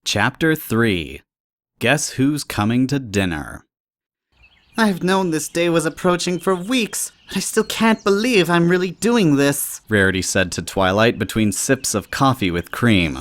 Chapter 3. Guess Who's Coming to Dinner? I've known this day was approaching for weeks. I still can't believe I'm really doing this, Rarity said to Twilight between sips of coffee with cream.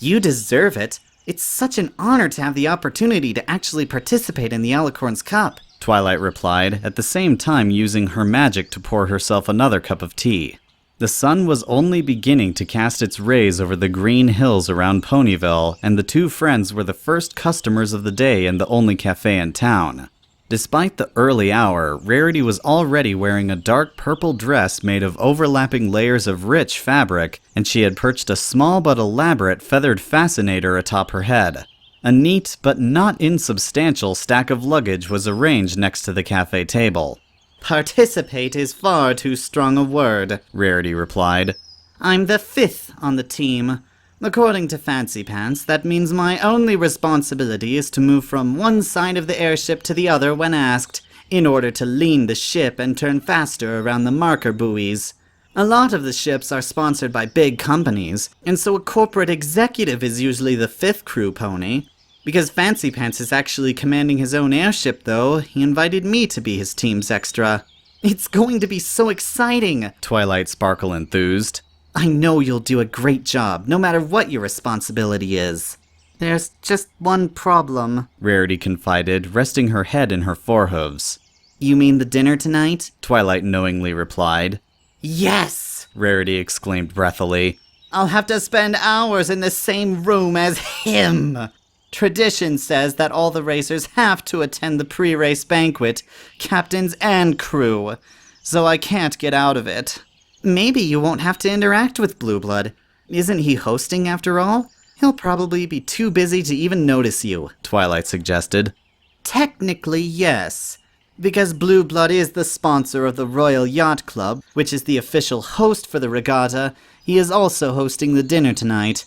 You deserve it. It's such an honor to have the opportunity to actually participate in the Alicorn's cup, Twilight replied, at the same time using her magic to pour herself another cup of tea. The sun was only beginning to cast its rays over the green hills around Ponyville, and the two friends were the first customers of the day in the only cafe in town. Despite the early hour, Rarity was already wearing a dark purple dress made of overlapping layers of rich fabric, and she had perched a small but elaborate feathered fascinator atop her head. A neat but not insubstantial stack of luggage was arranged next to the cafe table. Participate is far too strong a word, Rarity replied. I'm the 5th on the team. According to Fancy Pants, that means my only responsibility is to move from one side of the airship to the other when asked, in order to lean the ship and turn faster around the marker buoys. A lot of the ships are sponsored by big companies, and so a corporate executive is usually the 5th crew pony. Because Fancy Pants is actually commanding his own airship, though, he invited me to be his team's extra. It's going to be so exciting, Twilight Sparkle enthused. I know you'll do a great job, no matter what your responsibility is. There's just one problem, Rarity confided, resting her head in her forehooves. You mean the dinner tonight? Twilight knowingly replied. Yes! Rarity exclaimed breathily. I'll have to spend hours in the same room as him! Tradition says that all the racers have to attend the pre-race banquet, captains and crew, so I can't get out of it. Maybe you won't have to interact with Blueblood. Isn't he hosting after all? He'll probably be too busy to even notice you, Twilight suggested. Technically, yes. Because Blueblood is the sponsor of the Royal Yacht Club, which is the official host for the regatta, he is also hosting the dinner tonight.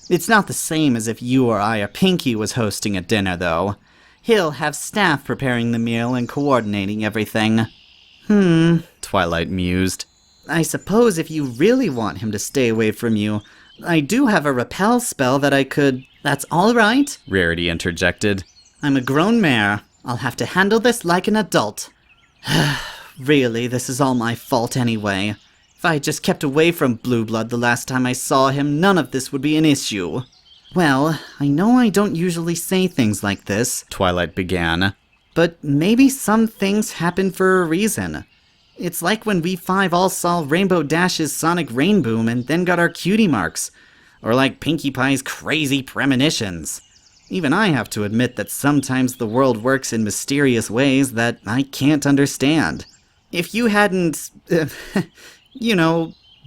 It's not the same as if you or I or Pinky was hosting a dinner, though. He'll have staff preparing the meal and coordinating everything. Twilight mused. I suppose if you really want him to stay away from you, I do have a repel spell that I could... That's all right, Rarity interjected. I'm a grown mare. I'll have to handle this like an adult. Really, this is all my fault anyway. If I had just kept away from Blueblood the last time I saw him, none of this would be an issue. Well, I know I don't usually say things like this, Twilight began. But maybe some things happen for a reason. It's like when we 5 all saw Rainbow Dash's Sonic Rainboom and then got our cutie marks. Or like Pinkie Pie's crazy premonitions. Even I have to admit that sometimes the world works in mysterious ways that I can't understand. If you hadn't,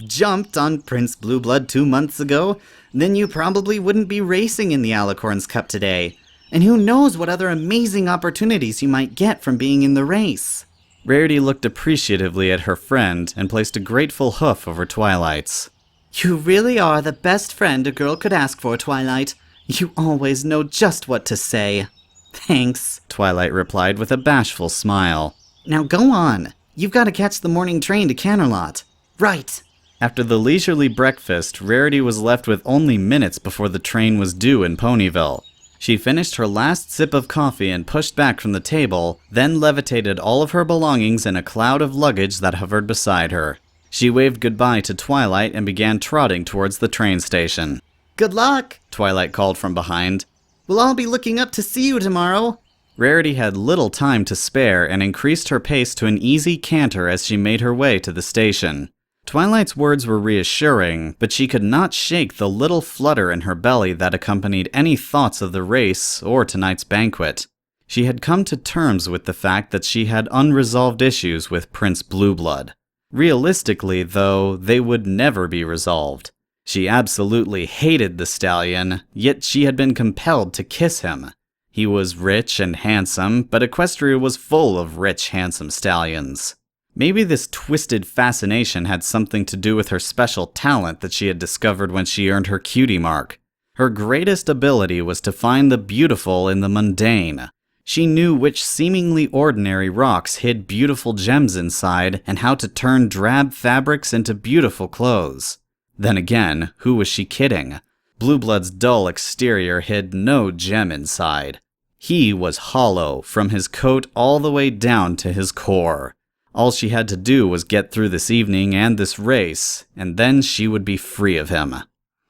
jumped on Prince Blueblood 2 months ago, then you probably wouldn't be racing in the Alicorn's Cup today. And who knows what other amazing opportunities you might get from being in the race. Rarity looked appreciatively at her friend and placed a grateful hoof over Twilight's. You really are the best friend a girl could ask for, Twilight. You always know just what to say. Thanks, Twilight replied with a bashful smile. Now go on. You've got to catch the morning train to Canterlot. Right. After the leisurely breakfast, Rarity was left with only minutes before the train was due in Ponyville. She finished her last sip of coffee and pushed back from the table, then levitated all of her belongings in a cloud of luggage that hovered beside her. She waved goodbye to Twilight and began trotting towards the train station. Good luck, Twilight called from behind. We'll all be looking up to see you tomorrow. Rarity had little time to spare and increased her pace to an easy canter as she made her way to the station. Twilight's words were reassuring, but she could not shake the little flutter in her belly that accompanied any thoughts of the race or tonight's banquet. She had come to terms with the fact that she had unresolved issues with Prince Blueblood. Realistically, though, they would never be resolved. She absolutely hated the stallion, yet she had been compelled to kiss him. He was rich and handsome, but Equestria was full of rich, handsome stallions. Maybe this twisted fascination had something to do with her special talent that she had discovered when she earned her cutie mark. Her greatest ability was to find the beautiful in the mundane. She knew which seemingly ordinary rocks hid beautiful gems inside and how to turn drab fabrics into beautiful clothes. Then again, who was she kidding? Blueblood's dull exterior hid no gem inside. He was hollow from his coat all the way down to his core. All she had to do was get through this evening and this race, and then she would be free of him.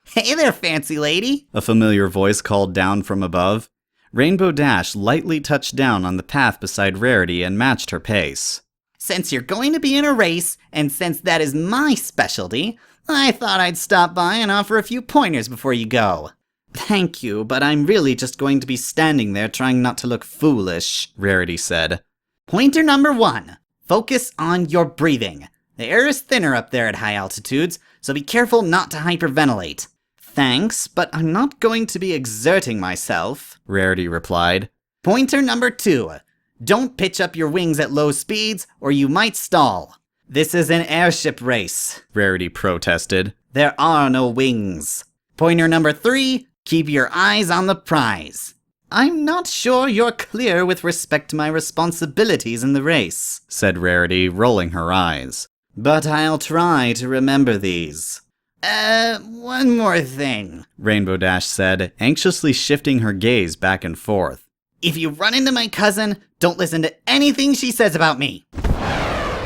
Hey there, fancy lady, A familiar voice called down from above. Rainbow Dash lightly touched down on the path beside Rarity and matched her pace. Since you're going to be in a race, and since that is my specialty, I thought I'd stop by and offer a few pointers before you go. Thank you, but I'm really just going to be standing there trying not to look foolish, Rarity said. Pointer number 1. Focus on your breathing. The air is thinner up there at high altitudes, so be careful not to hyperventilate. Thanks, but I'm not going to be exerting myself, Rarity replied. Pointer number 2. Don't pitch up your wings at low speeds, or you might stall. This is an airship race, Rarity protested. There are no wings. Pointer number 3. Keep your eyes on the prize. I'm not sure you're clear with respect to my responsibilities in the race, said Rarity, rolling her eyes. But I'll try to remember these. One more thing, Rainbow Dash said, anxiously shifting her gaze back and forth. If you run into my cousin, don't listen to anything she says about me.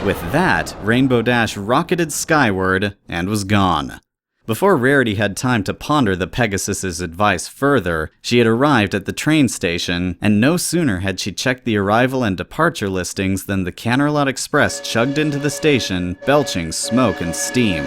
With that, Rainbow Dash rocketed skyward and was gone. Before Rarity had time to ponder the Pegasus's advice further, she had arrived at the train station, and no sooner had she checked the arrival and departure listings than the Canterlot Express chugged into the station, belching smoke and steam.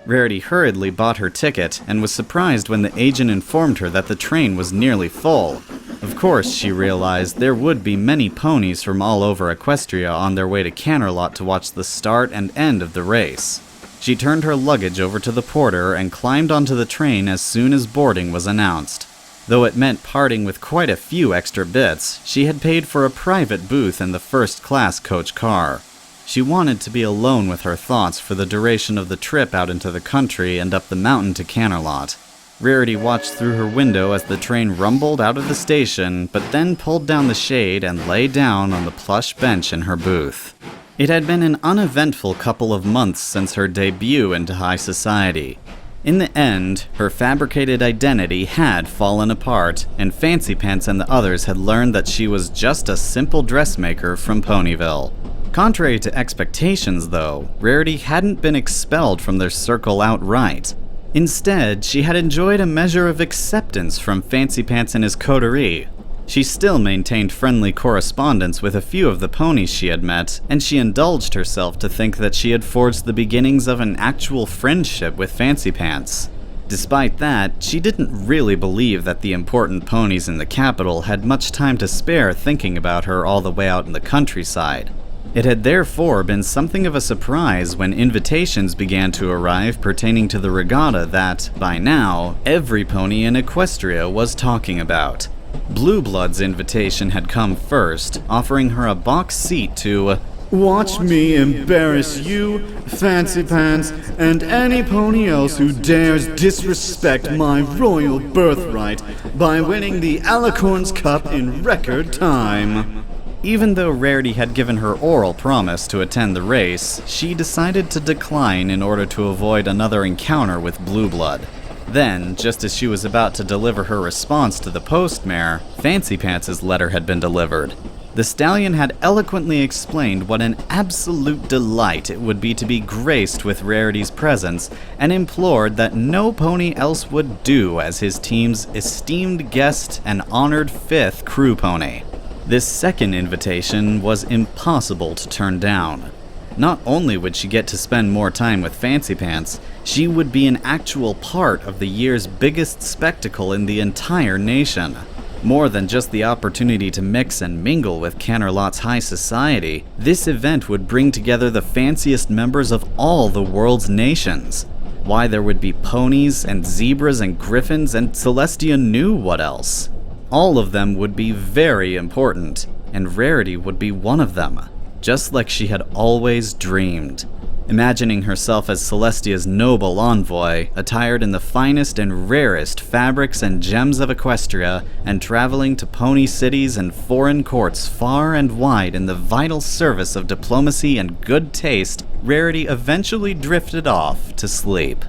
Rarity hurriedly bought her ticket and was surprised when the agent informed her that the train was nearly full. Of course, she realized there would be many ponies from all over Equestria on their way to Canterlot to watch the start and end of the race. She turned her luggage over to the porter and climbed onto the train as soon as boarding was announced. Though it meant parting with quite a few extra bits, she had paid for a private booth in the first-class coach car. She wanted to be alone with her thoughts for the duration of the trip out into the country and up the mountain to Canterlot. Rarity watched through her window as the train rumbled out of the station, but then pulled down the shade and lay down on the plush bench in her booth. It had been an uneventful couple of months since her debut into high society. In the end, her fabricated identity had fallen apart, and Fancy Pants and the others had learned that she was just a simple dressmaker from Ponyville. Contrary to expectations, though, Rarity hadn't been expelled from their circle outright. Instead, she had enjoyed a measure of acceptance from Fancy Pants and his coterie. She still maintained friendly correspondence with a few of the ponies she had met, and she indulged herself to think that she had forged the beginnings of an actual friendship with Fancy Pants. Despite that, she didn't really believe that the important ponies in the capital had much time to spare thinking about her all the way out in the countryside. It had therefore been something of a surprise when invitations began to arrive pertaining to the regatta that, by now, every pony in Equestria was talking about. Blueblood's invitation had come first, offering her a box seat to watch me embarrass you, Fancy Pants, and any pony else who dares disrespect my royal birthright by winning the Alicorn's Cup in record time. Even though Rarity had given her oral promise to attend the race, she decided to decline in order to avoid another encounter with Blueblood. Then, just as she was about to deliver her response to the postmare, Fancy Pants' letter had been delivered. The stallion had eloquently explained what an absolute delight it would be to be graced with Rarity's presence, and implored that no pony else would do as his team's esteemed guest and honored fifth crew pony. This second invitation was impossible to turn down. Not only would she get to spend more time with Fancy Pants, she would be an actual part of the year's biggest spectacle in the entire nation. More than just the opportunity to mix and mingle with Canterlot's high society, this event would bring together the fanciest members of all the world's nations. Why there would be ponies and zebras and griffins and Celestia knew what else. All of them would be very important, and Rarity would be one of them, just like she had always dreamed. Imagining herself as Celestia's noble envoy, attired in the finest and rarest fabrics and gems of Equestria, and traveling to pony cities and foreign courts far and wide in the vital service of diplomacy and good taste, Rarity eventually drifted off to sleep.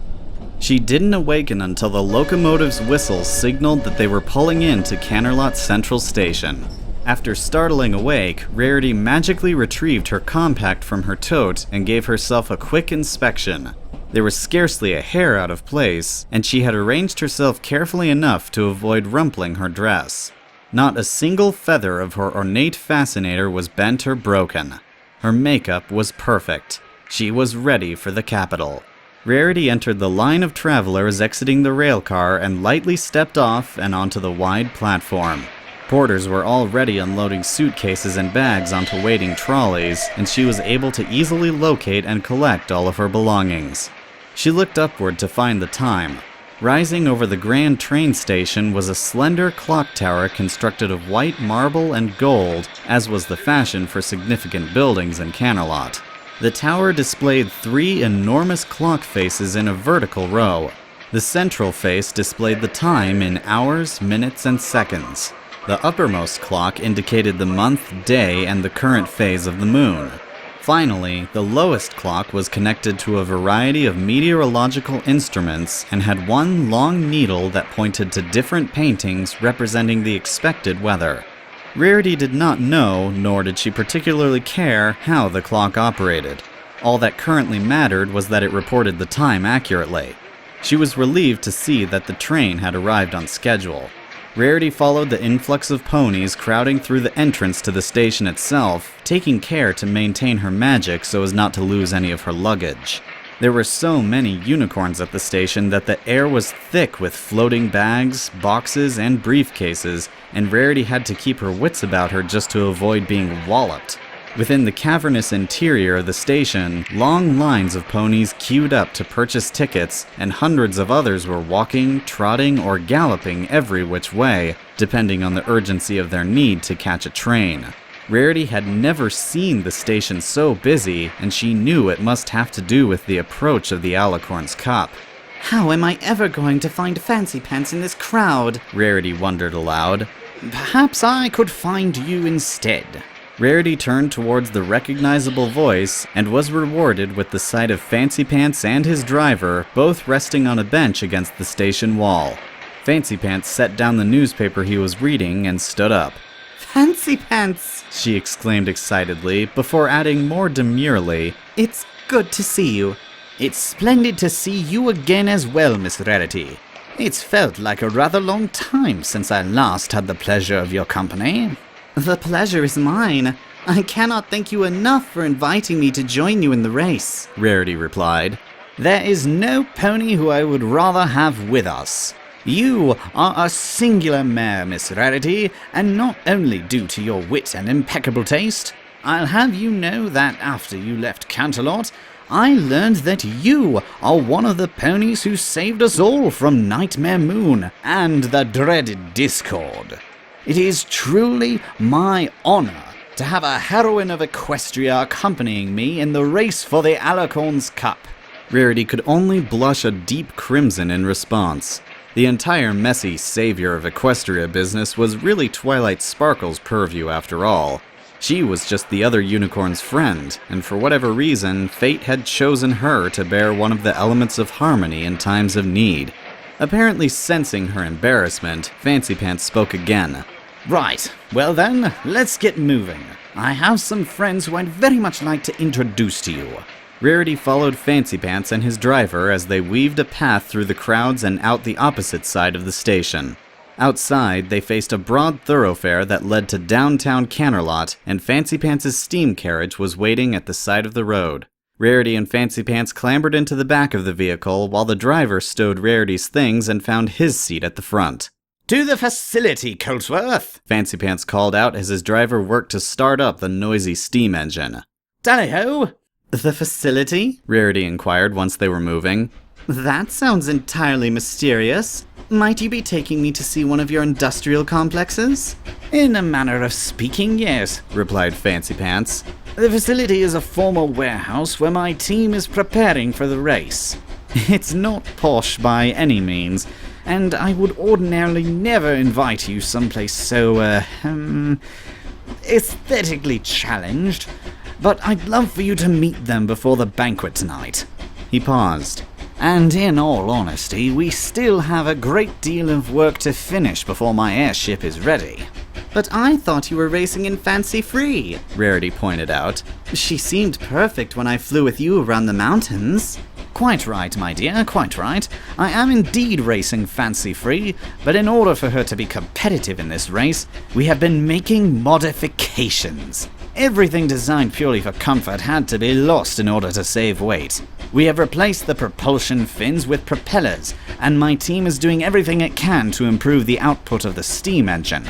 She didn't awaken until the locomotive's whistle signaled that they were pulling into Canterlot Central Station. After startling awake, Rarity magically retrieved her compact from her tote and gave herself a quick inspection. There was scarcely a hair out of place, and she had arranged herself carefully enough to avoid rumpling her dress. Not a single feather of her ornate fascinator was bent or broken. Her makeup was perfect. She was ready for the capital. Rarity entered the line of travelers exiting the railcar and lightly stepped off and onto the wide platform. Porters were already unloading suitcases and bags onto waiting trolleys, and she was able to easily locate and collect all of her belongings. She looked upward to find the time. Rising over the grand train station was a slender clock tower constructed of white marble and gold, as was the fashion for significant buildings in Canterlot. The tower displayed 3 enormous clock faces in a vertical row. The central face displayed the time in hours, minutes, and seconds. The uppermost clock indicated the month, day, and the current phase of the moon. Finally, the lowest clock was connected to a variety of meteorological instruments and had one long needle that pointed to different paintings representing the expected weather. Rarity did not know, nor did she particularly care, how the clock operated. All that currently mattered was that it reported the time accurately. She was relieved to see that the train had arrived on schedule. Rarity followed the influx of ponies crowding through the entrance to the station itself, taking care to maintain her magic so as not to lose any of her luggage. There were so many unicorns at the station that the air was thick with floating bags, boxes, and briefcases, and Rarity had to keep her wits about her just to avoid being walloped. Within the cavernous interior of the station, long lines of ponies queued up to purchase tickets, and hundreds of others were walking, trotting, or galloping every which way, depending on the urgency of their need to catch a train. Rarity had never seen the station so busy, and she knew it must have to do with the approach of the Alicorn's Cup. How am I ever going to find Fancy Pants in this crowd? Rarity wondered aloud. Perhaps I could find you instead. Rarity turned towards the recognizable voice and was rewarded with the sight of Fancy Pants and his driver both resting on a bench against the station wall. Fancy Pants set down the newspaper he was reading and stood up. Fancy Pants! She exclaimed excitedly, before adding more demurely, It's good to see you. It's splendid to see you again as well, Miss Rarity. It's felt like a rather long time since I last had the pleasure of your company. The pleasure is mine. I cannot thank you enough for inviting me to join you in the race, Rarity replied. There is no pony who I would rather have with us. You are a singular mare, Miss Rarity, and not only due to your wit and impeccable taste. I'll have you know that after you left Canterlot, I learned that you are one of the ponies who saved us all from Nightmare Moon and the dreaded Discord. It is truly my honor to have a heroine of Equestria accompanying me in the race for the Alicorn's Cup. Rarity could only blush a deep crimson in response. The entire messy savior of Equestria business was really Twilight Sparkle's purview after all. She was just the other unicorn's friend, and for whatever reason, fate had chosen her to bear one of the elements of harmony in times of need. Apparently sensing her embarrassment, Fancy Pants spoke again. Right, well then, let's get moving. I have some friends who I'd very much like to introduce to you. Rarity followed Fancy Pants and his driver as they weaved a path through the crowds and out the opposite side of the station. Outside, they faced a broad thoroughfare that led to downtown Canterlot, and Fancy Pants' steam carriage was waiting at the side of the road. Rarity and Fancy Pants clambered into the back of the vehicle, while the driver stowed Rarity's things and found his seat at the front. To the facility, Coltsworth! Fancy Pants called out as his driver worked to start up the noisy steam engine. Tally-ho! The facility? Rarity inquired once they were moving. That sounds entirely mysterious. Might you be taking me to see one of your industrial complexes? In a manner of speaking, yes, replied Fancy Pants. The facility is a former warehouse where my team is preparing for the race. It's not posh by any means, and I would ordinarily never invite you someplace so, aesthetically challenged, but I'd love for you to meet them before the banquet tonight. He paused. And in all honesty, we still have a great deal of work to finish before my airship is ready. But I thought you were racing in Fancy Free, Rarity pointed out. She seemed perfect when I flew with you around the mountains. Quite right, my dear, quite right. I am indeed racing Fancy Free, but in order for her to be competitive in this race, we have been making modifications. Everything designed purely for comfort had to be lost in order to save weight. We have replaced the propulsion fins with propellers, and my team is doing everything it can to improve the output of the steam engine.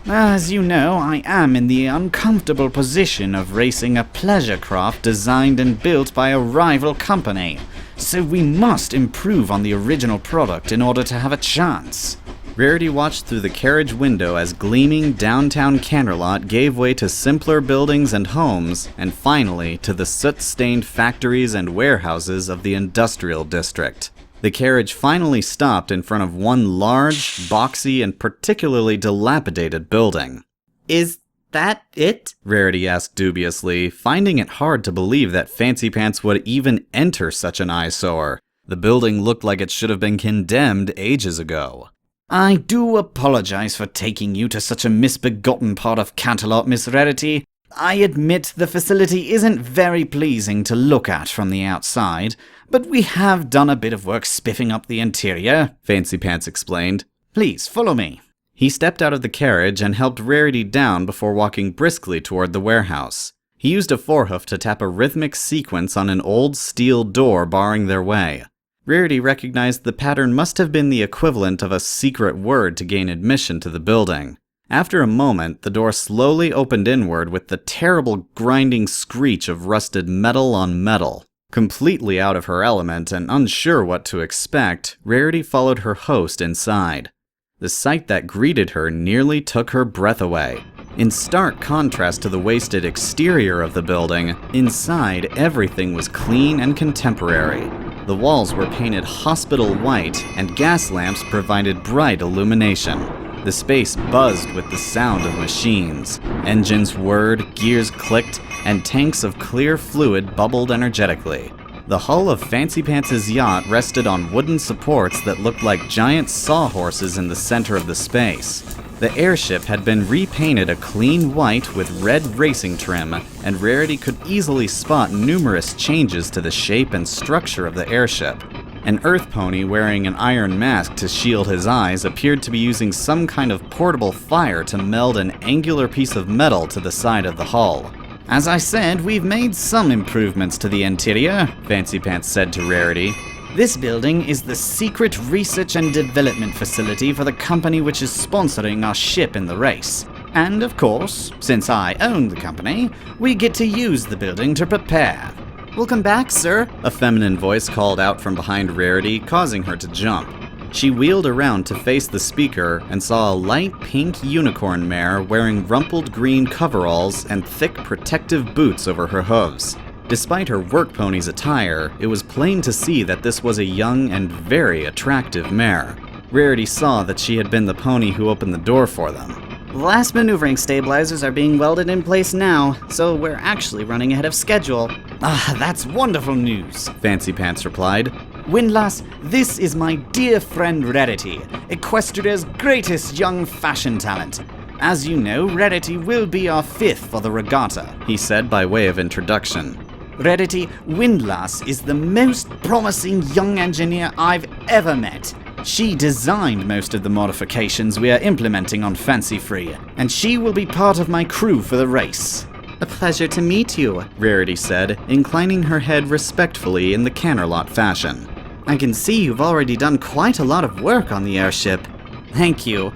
As you know, I am in the uncomfortable position of racing a pleasure craft designed and built by a rival company, so we must improve on the original product in order to have a chance. Rarity watched through the carriage window as gleaming downtown Canterlot gave way to simpler buildings and homes, and finally to the soot-stained factories and warehouses of the industrial district. The carriage finally stopped in front of one large, boxy, and particularly dilapidated building. Is that it? Rarity asked dubiously, finding it hard to believe that Fancy Pants would even enter such an eyesore. The building looked like it should have been condemned ages ago. I do apologize for taking you to such a misbegotten part of Canterlot, Miss Rarity. I admit the facility isn't very pleasing to look at from the outside, but we have done a bit of work spiffing up the interior, Fancy Pants explained. Please, follow me. He stepped out of the carriage and helped Rarity down before walking briskly toward the warehouse. He used a forehoof to tap a rhythmic sequence on an old steel door barring their way. Rarity recognized the pattern must have been the equivalent of a secret word to gain admission to the building. After a moment, the door slowly opened inward with the terrible grinding screech of rusted metal on metal. Completely out of her element and unsure what to expect, Rarity followed her host inside. The sight that greeted her nearly took her breath away. In stark contrast to the wasted exterior of the building, inside everything was clean and contemporary. The walls were painted hospital white, and gas lamps provided bright illumination. The space buzzed with the sound of machines. Engines whirred, gears clicked, and tanks of clear fluid bubbled energetically. The hull of Fancy Pants' yacht rested on wooden supports that looked like giant sawhorses in the center of the space. The airship had been repainted a clean white with red racing trim, and Rarity could easily spot numerous changes to the shape and structure of the airship. An earth pony wearing an iron mask to shield his eyes appeared to be using some kind of portable fire to meld an angular piece of metal to the side of the hull. As I said, we've made some improvements to the interior, Fancy Pants said to Rarity. This building is the secret research and development facility for the company which is sponsoring our ship in the race. And of course, since I own the company, we get to use the building to prepare. Welcome back, sir, a feminine voice called out from behind Rarity, causing her to jump. She wheeled around to face the speaker and saw a light pink unicorn mare wearing rumpled green coveralls and thick protective boots over her hooves. Despite her work pony's attire, it was plain to see that this was a young and very attractive mare. Rarity saw that she had been the pony who opened the door for them. The last maneuvering stabilizers are being welded in place now, so we're actually running ahead of schedule. Ah, that's wonderful news, Fancy Pants replied. Windlass, this is my dear friend Rarity, Equestria's greatest young fashion talent. As you know, Rarity will be our fifth for the regatta, he said by way of introduction. Rarity, Windlass is the most promising young engineer I've ever met. She designed most of the modifications we are implementing on Fancy Free, and she will be part of my crew for the race. A pleasure to meet you, Rarity said, inclining her head respectfully in the Canterlot fashion. I can see you've already done quite a lot of work on the airship. Thank you.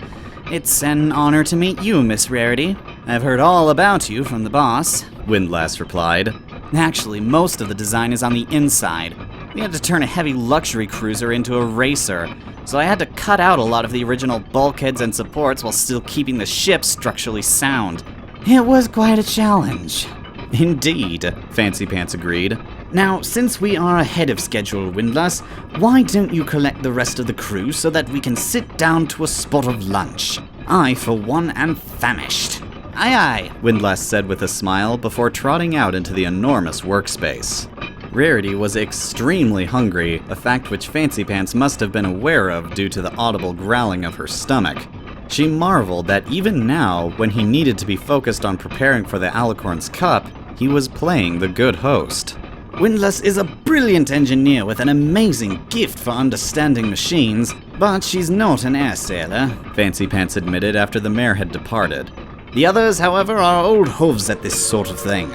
It's an honor to meet you, Miss Rarity. I've heard all about you from the boss, Windlass replied. Actually, most of the design is on the inside. We had to turn a heavy luxury cruiser into a racer, so I had to cut out a lot of the original bulkheads and supports while still keeping the ship structurally sound. It was quite a challenge. Indeed, Fancy Pants agreed. Now, since we are ahead of schedule, Windlass, why don't you collect the rest of the crew so that we can sit down to a spot of lunch? I, for one, am famished. Aye aye, Windlass said with a smile before trotting out into the enormous workspace. Rarity was extremely hungry, a fact which Fancy Pants must have been aware of due to the audible growling of her stomach. She marveled that even now, when he needed to be focused on preparing for the Alicorn's cup, he was playing the good host. Windlass is a brilliant engineer with an amazing gift for understanding machines, but she's not an air sailor, Fancy Pants admitted after the mare had departed. The others, however, are old hooves at this sort of thing.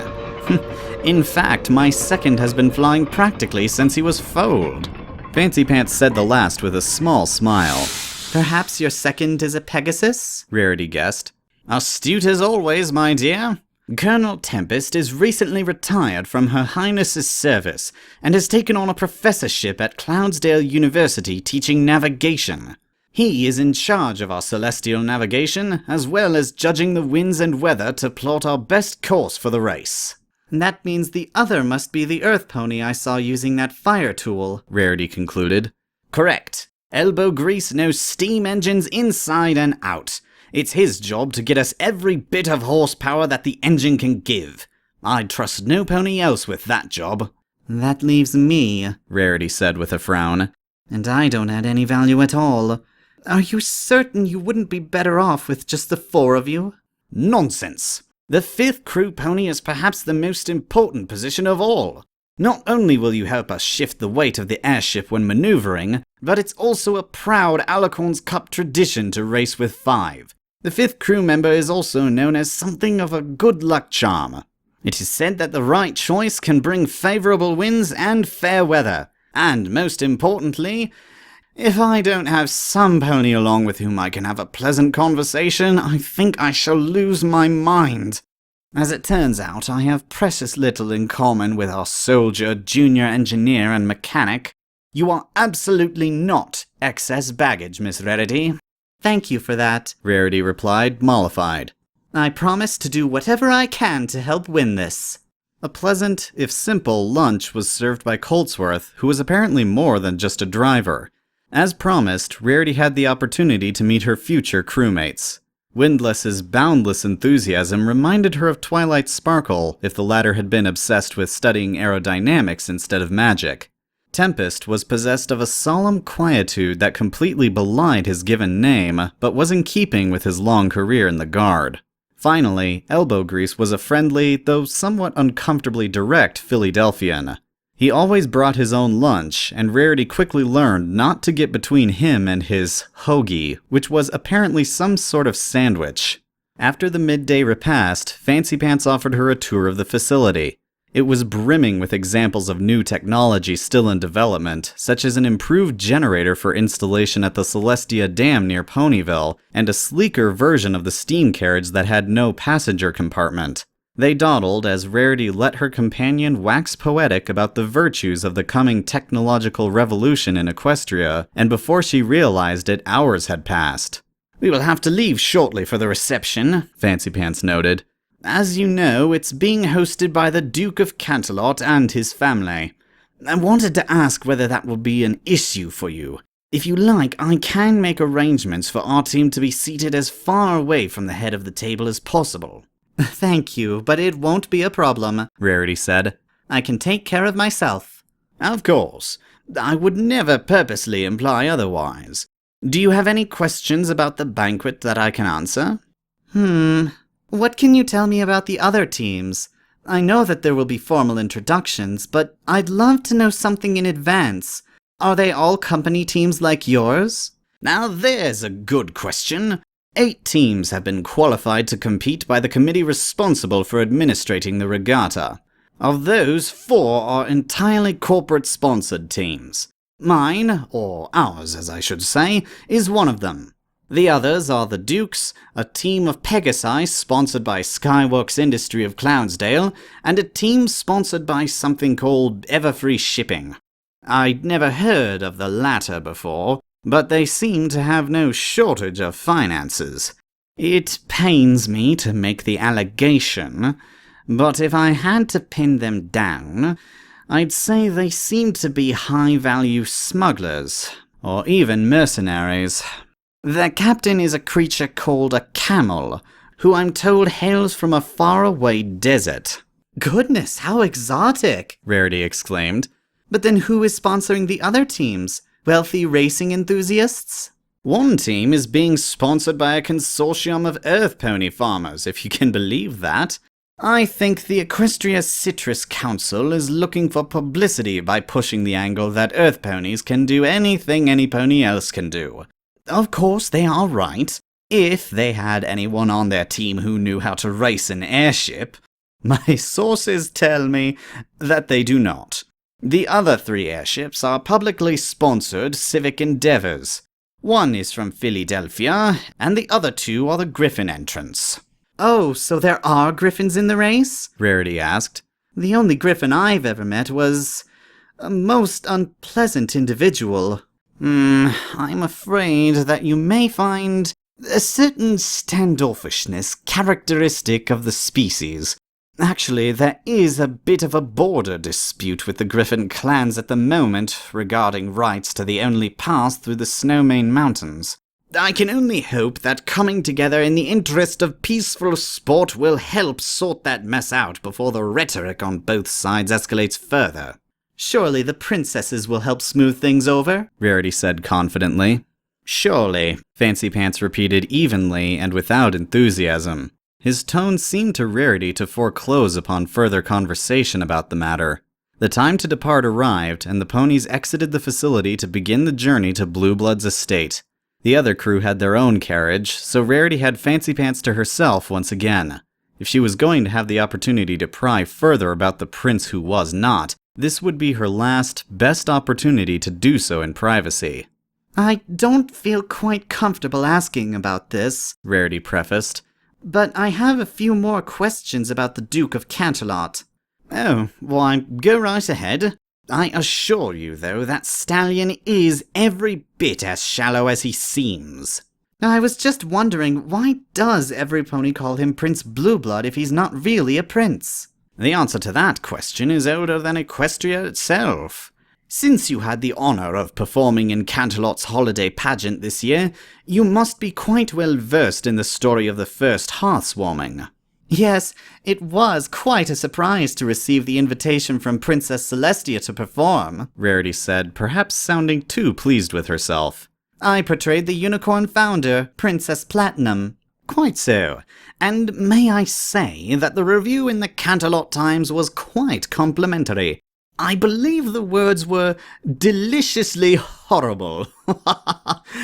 In fact, my second has been flying practically since he was foaled. Fancy Pants said the last with a small smile. Perhaps your second is a Pegasus? Rarity guessed. Astute as always, my dear. Colonel Tempest is recently retired from Her Highness's service and has taken on a professorship at Cloudsdale University teaching navigation. He is in charge of our celestial navigation, as well as judging the winds and weather to plot our best course for the race. That means the other must be the Earth Pony I saw using that fire tool, Rarity concluded. Correct. Elbow Grease knows steam engines inside and out. It's his job to get us every bit of horsepower that the engine can give. I'd trust no pony else with that job. That leaves me, Rarity said with a frown. And I don't add any value at all. Are you certain you wouldn't be better off with just the 4 of you? Nonsense. The 5th crew pony is perhaps the most important position of all. Not only will you help us shift the weight of the airship when maneuvering, but it's also a proud Alicorn's Cup tradition to race with 5. The 5th crew member is also known as something of a good luck charm. It is said that the right choice can bring favorable winds and fair weather. And most importantly, if I don't have some pony along with whom I can have a pleasant conversation, I think I shall lose my mind. As it turns out, I have precious little in common with our soldier, junior engineer, and mechanic. You are absolutely not excess baggage, Miss Rarity. Thank you for that, Rarity replied, mollified. I promise to do whatever I can to help win this. A pleasant, if simple, lunch was served by Coltsworth, who was apparently more than just a driver. As promised, Rarity had the opportunity to meet her future crewmates. Windlass's boundless enthusiasm reminded her of Twilight's Sparkle if the latter had been obsessed with studying aerodynamics instead of magic. Tempest was possessed of a solemn quietude that completely belied his given name, but was in keeping with his long career in the Guard. Finally, Elbow Grease was a friendly, though somewhat uncomfortably direct Philadelphian. He always brought his own lunch, and Rarity quickly learned not to get between him and his hoagie, which was apparently some sort of sandwich. After the midday repast, Fancy Pants offered her a tour of the facility. It was brimming with examples of new technology still in development, such as an improved generator for installation at the Celestia Dam near Ponyville, and a sleeker version of the steam carriage that had no passenger compartment. They dawdled as Rarity let her companion wax poetic about the virtues of the coming technological revolution in Equestria, and before she realized it, hours had passed. We will have to leave shortly for the reception, Fancy Pants noted. As you know, it's being hosted by the Duke of Canterlot and his family. I wanted to ask whether that will be an issue for you. If you like, I can make arrangements for our team to be seated as far away from the head of the table as possible. Thank you, but it won't be a problem, Rarity said. I can take care of myself. Of course. I would never purposely imply otherwise. Do you have any questions about the banquet that I can answer? What can you tell me about the other teams? I know that there will be formal introductions, but I'd love to know something in advance. Are they all company teams like yours? Now there's a good question. 8 teams have been qualified to compete by the committee responsible for administrating the regatta. Of those, 4 are entirely corporate-sponsored teams. Mine, or ours as I should say, is one of them. The others are the Dukes, a team of Pegasi sponsored by Skyworks Industry of Cloudsdale, and a team sponsored by something called Everfree Shipping. I'd never heard of the latter before, but they seem to have no shortage of finances. It pains me to make the allegation, but if I had to pin them down, I'd say they seem to be high-value smugglers, or even mercenaries. Their captain is a creature called a camel, who I'm told hails from a faraway desert. Goodness, how exotic! Rarity exclaimed. But then who is sponsoring the other teams? Wealthy racing enthusiasts? One team is being sponsored by a consortium of earth pony farmers, if you can believe that. I think the Equestria Citrus Council is looking for publicity by pushing the angle that earth ponies can do anything any pony else can do. Of course, they are right. If they had anyone on their team who knew how to race an airship, my sources tell me that they do not. The other 3 airships are publicly sponsored civic endeavors. One is from Philadelphia, and the other 2 are the Griffon entrants. Oh, so there are Griffins in the race? Rarity asked. The only Griffin I've ever met was a most unpleasant individual. I'm afraid that you may find a certain standoffishness characteristic of the species. Actually, there is a bit of a border dispute with the Griffin clans at the moment regarding rights to the only pass through the Snowmane Mountains. I can only hope that coming together in the interest of peaceful sport will help sort that mess out before the rhetoric on both sides escalates further. Surely the princesses will help smooth things over? Rarity said confidently. Surely, Fancy Pants repeated evenly and without enthusiasm. His tone seemed to Rarity to foreclose upon further conversation about the matter. The time to depart arrived, and the ponies exited the facility to begin the journey to Blueblood's estate. The other crew had their own carriage, so Rarity had Fancy Pants to herself once again. If she was going to have the opportunity to pry further about the prince who was not, this would be her last, best opportunity to do so in privacy. I don't feel quite comfortable asking about this, Rarity prefaced. But I have a few more questions about the Duke of Canterlot. Oh, why, go right ahead. I assure you, though, that stallion is every bit as shallow as he seems. I was just wondering, why does every pony call him Prince Blueblood if he's not really a prince? The answer to that question is older than Equestria itself. Since you had the honor of performing in Canterlot's holiday pageant this year, you must be quite well versed in the story of the first hearthswarming. Yes, it was quite a surprise to receive the invitation from Princess Celestia to perform, Rarity said, perhaps sounding too pleased with herself. I portrayed the unicorn founder, Princess Platinum. Quite so. And may I say that the review in the Canterlot Times was quite complimentary. I believe the words were deliciously horrible.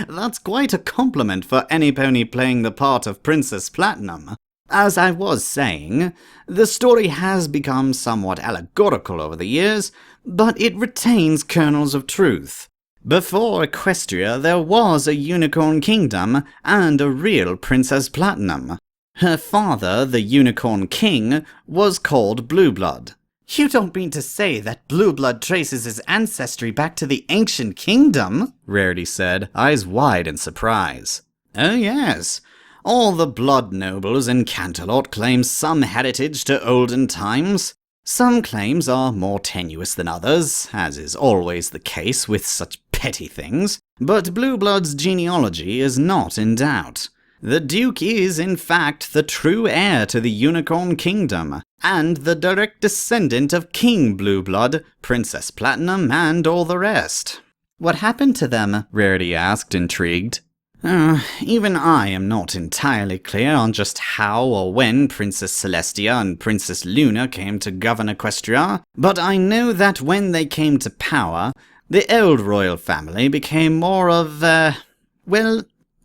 That's quite a compliment for any pony playing the part of Princess Platinum. As I was saying, the story has become somewhat allegorical over the years, but it retains kernels of truth. Before Equestria, there was a unicorn kingdom and a real Princess Platinum. Her father, the Unicorn King, was called Blueblood. You don't mean to say that Blueblood traces his ancestry back to the ancient kingdom? Rarity said, eyes wide in surprise. Oh yes. All the blood nobles in Canterlot claim some heritage to olden times. Some claims are more tenuous than others, as is always the case with such petty things, but Blueblood's genealogy is not in doubt. The Duke is, in fact, the true heir to the Unicorn Kingdom, and the direct descendant of King Blueblood, Princess Platinum, and all the rest. What happened to them? Rarity asked, intrigued. Even I am not entirely clear on just how or when Princess Celestia and Princess Luna came to govern Equestria, but I know that when they came to power, the old royal family became more of,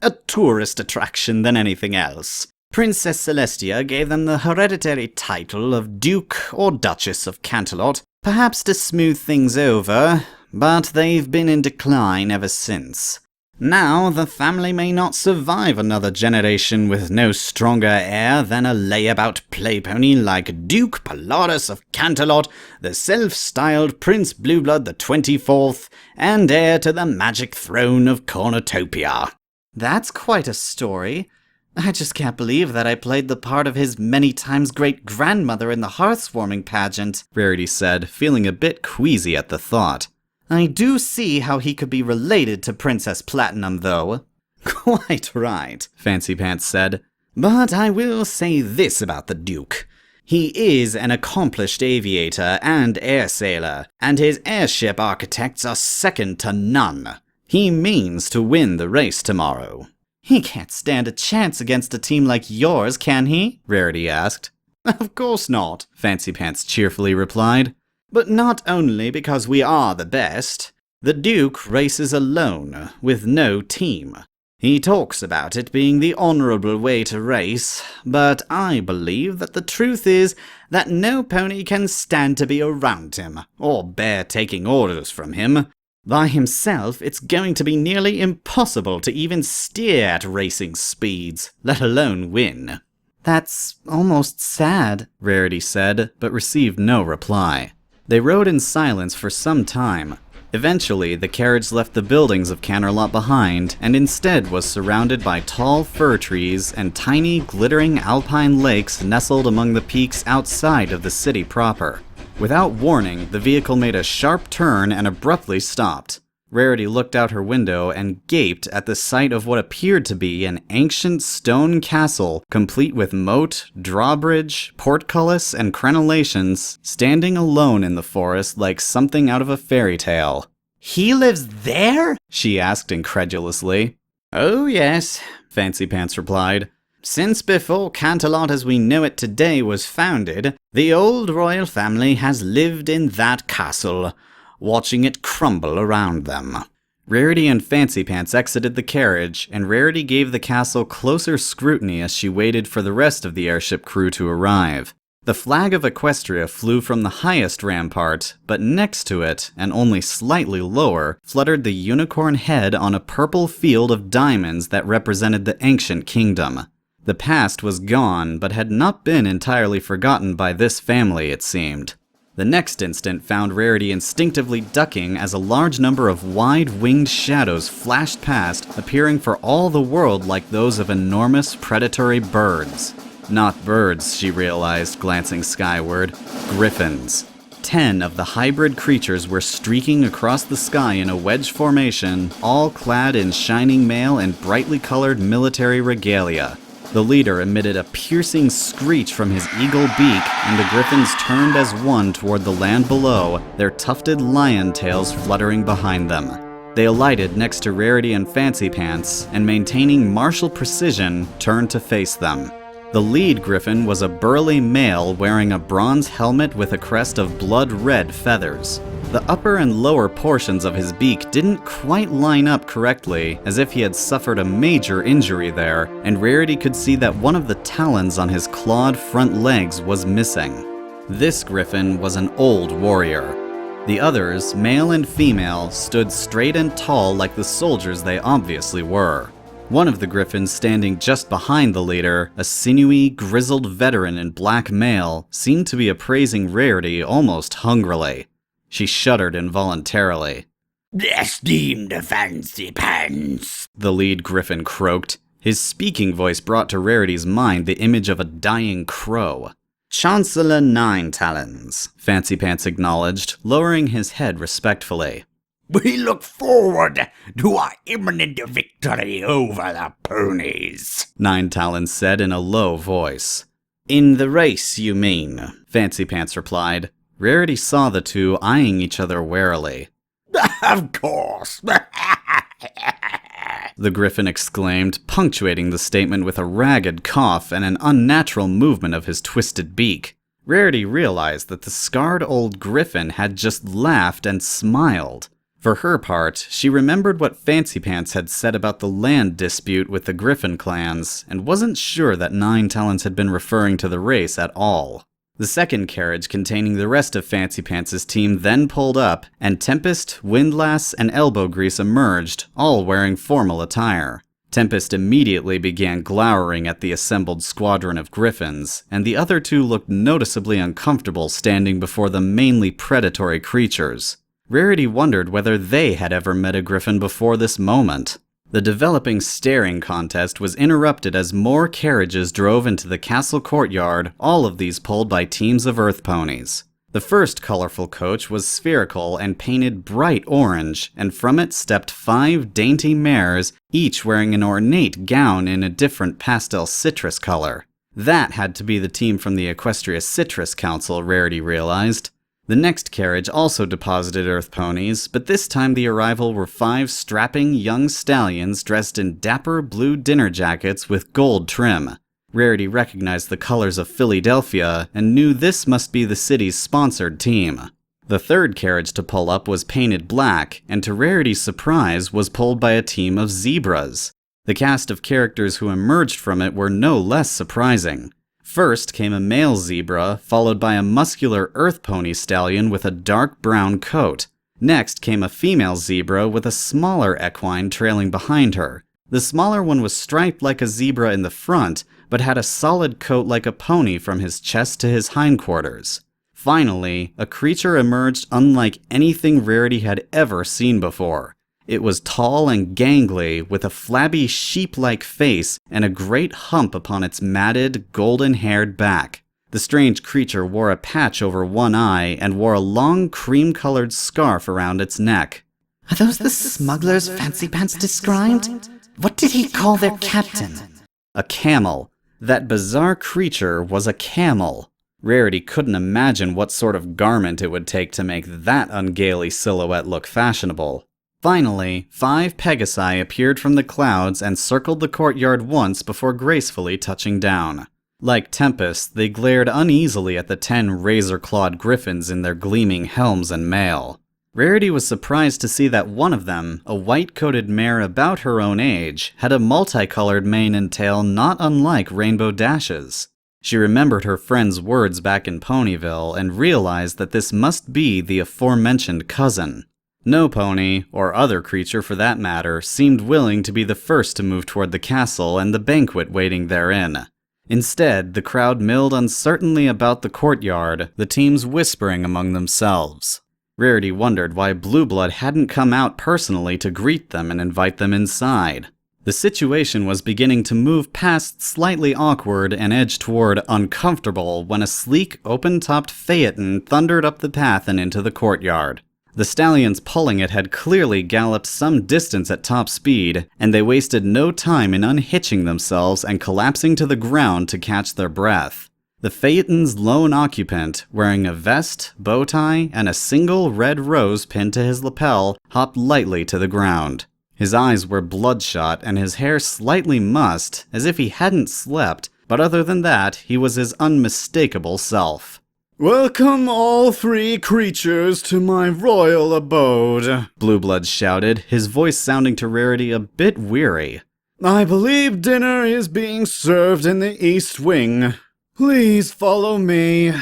a tourist attraction than anything else. Princess Celestia gave them the hereditary title of Duke or Duchess of Canterlot, perhaps to smooth things over, but they've been in decline ever since. Now, the family may not survive another generation with no stronger heir than a layabout playpony like Duke Polaris of Canterlot, the self-styled Prince Blueblood the 24th, and heir to the magic throne of Cornetopia. That's quite a story. I just can't believe that I played the part of his many times great-grandmother in the hearthswarming pageant, Rarity said, feeling a bit queasy at the thought. I do see how he could be related to Princess Platinum, though. Quite right, Fancy Pants said. But I will say this about the Duke. He is an accomplished aviator and air sailor, and his airship architects are second to none. He means to win the race tomorrow." "He can't stand a chance against a team like yours, can he?" Rarity asked. "Of course not," Fancy Pants cheerfully replied. "But not only because we are the best. The Duke races alone, with no team. He talks about it being the honorable way to race, but I believe that the truth is that no pony can stand to be around him, or bear taking orders from him. By himself, it's going to be nearly impossible to even steer at racing speeds, let alone win." "That's almost sad," Rarity said, but received no reply. They rode in silence for some time. Eventually, the carriage left the buildings of Canterlot behind, and instead was surrounded by tall fir trees and tiny, glittering alpine lakes nestled among the peaks outside of the city proper. Without warning, the vehicle made a sharp turn and abruptly stopped. Rarity looked out her window and gaped at the sight of what appeared to be an ancient stone castle, complete with moat, drawbridge, portcullis, and crenellations, standing alone in the forest like something out of a fairy tale. "He lives there?" she asked incredulously. "Oh yes," Fancy Pants replied. "Since before Canterlot as we know it today was founded, the old royal family has lived in that castle, watching it crumble around them." Rarity and Fancy Pants exited the carriage, and Rarity gave the castle closer scrutiny as she waited for the rest of the airship crew to arrive. The flag of Equestria flew from the highest rampart, but next to it, and only slightly lower, fluttered the unicorn head on a purple field of diamonds that represented the ancient kingdom. The past was gone, but had not been entirely forgotten by this family, it seemed. The next instant found Rarity instinctively ducking as a large number of wide-winged shadows flashed past, appearing for all the world like those of enormous predatory birds. Not birds, she realized, glancing skyward. Griffons. 10 of the hybrid creatures were streaking across the sky in a wedge formation, all clad in shining mail and brightly colored military regalia. The leader emitted a piercing screech from his eagle beak, and the griffins turned as one toward the land below, their tufted lion tails fluttering behind them. They alighted next to Rarity and Fancy Pants, and maintaining martial precision, turned to face them. The lead griffin was a burly male wearing a bronze helmet with a crest of blood-red feathers. The upper and lower portions of his beak didn't quite line up correctly, as if he had suffered a major injury there, and Rarity could see that one of the talons on his clawed front legs was missing. This griffin was an old warrior. The others, male and female, stood straight and tall like the soldiers they obviously were. One of the griffins standing just behind the leader, a sinewy, grizzled veteran in black mail, seemed to be appraising Rarity almost hungrily. She shuddered involuntarily. "Esteemed Fancy Pants," the lead griffin croaked. His speaking voice brought to Rarity's mind the image of a dying crow. "Chancellor Nine Talons," Fancy Pants acknowledged, lowering his head respectfully. "We look forward to our imminent victory over the ponies," Nine Talons said in a low voice. "In the race, you mean?" Fancy Pants replied. Rarity saw the two eyeing each other warily. "Of course," the griffin exclaimed, punctuating the statement with a ragged cough and an unnatural movement of his twisted beak. Rarity realized that the scarred old griffin had just laughed and smiled. For her part, she remembered what Fancy Pants had said about the land dispute with the Griffin clans, and wasn't sure that Nine Talons had been referring to the race at all. The second carriage containing the rest of Fancy Pants' team then pulled up, and Tempest, Windlass, and Elbow Grease emerged, all wearing formal attire. Tempest immediately began glowering at the assembled squadron of griffins, and the other two looked noticeably uncomfortable standing before the mainly predatory creatures. Rarity wondered whether they had ever met a griffin before this moment. The developing staring contest was interrupted as more carriages drove into the castle courtyard, all of these pulled by teams of earth ponies. The first colorful coach was spherical and painted bright orange, and from it stepped 5 dainty mares, each wearing an ornate gown in a different pastel citrus color. That had to be the team from the Equestria Citrus Council, Rarity realized. The next carriage also deposited Earth ponies, but this time the arrival were 5 strapping young stallions dressed in dapper blue dinner jackets with gold trim. Rarity recognized the colors of Philadelphia and knew this must be the city's sponsored team. The third carriage to pull up was painted black, and to Rarity's surprise was pulled by a team of zebras. The cast of characters who emerged from it were no less surprising. First came a male zebra, followed by a muscular earth pony stallion with a dark brown coat. Next came a female zebra with a smaller equine trailing behind her. The smaller one was striped like a zebra in the front, but had a solid coat like a pony from his chest to his hindquarters. Finally, a creature emerged unlike anything Rarity had ever seen before. It was tall and gangly, with a flabby sheep-like face and a great hump upon its matted, golden-haired back. The strange creature wore a patch over one eye and wore a long cream-colored scarf around its neck. Are those the smugglers Fancy Pants described? What did he call their captain? A camel. That bizarre creature was a camel. Rarity couldn't imagine what sort of garment it would take to make that ungainly silhouette look fashionable. Finally, 5 Pegasi appeared from the clouds and circled the courtyard once before gracefully touching down. Like Tempest, they glared uneasily at the 10 razor-clawed griffins in their gleaming helms and mail. Rarity was surprised to see that one of them, a white-coated mare about her own age, had a multicolored mane and tail not unlike rainbow dashes. She remembered her friend's words back in Ponyville and realized that this must be the aforementioned cousin. No pony, or other creature for that matter, seemed willing to be the first to move toward the castle and the banquet waiting therein. Instead, the crowd milled uncertainly about the courtyard, the teams whispering among themselves. Rarity wondered why Blueblood hadn't come out personally to greet them and invite them inside. The situation was beginning to move past slightly awkward and edge toward uncomfortable when a sleek, open-topped phaeton thundered up the path and into the courtyard. The stallions pulling it had clearly galloped some distance at top speed, and they wasted no time in unhitching themselves and collapsing to the ground to catch their breath. The phaeton's lone occupant, wearing a vest, bow tie, and a single red rose pinned to his lapel, hopped lightly to the ground. His eyes were bloodshot and his hair slightly mussed, as if he hadn't slept, but other than that, he was his unmistakable self. Welcome all 3 creatures to my royal abode, Blueblood shouted, his voice sounding to Rarity a bit weary. I believe dinner is being served in the East Wing. Please follow me.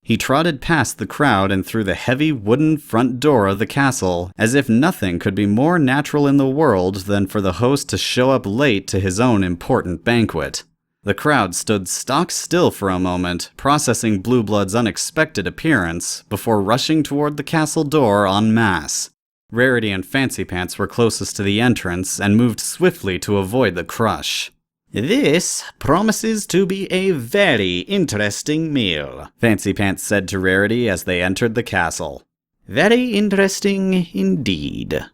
He trotted past the crowd and through the heavy wooden front door of the castle, as if nothing could be more natural in the world than for the host to show up late to his own important banquet. The crowd stood stock still for a moment, processing Blueblood's unexpected appearance, before rushing toward the castle door en masse. Rarity and Fancy Pants were closest to the entrance and moved swiftly to avoid the crush. "This promises to be a very interesting meal," Fancy Pants said to Rarity as they entered the castle. "Very interesting indeed."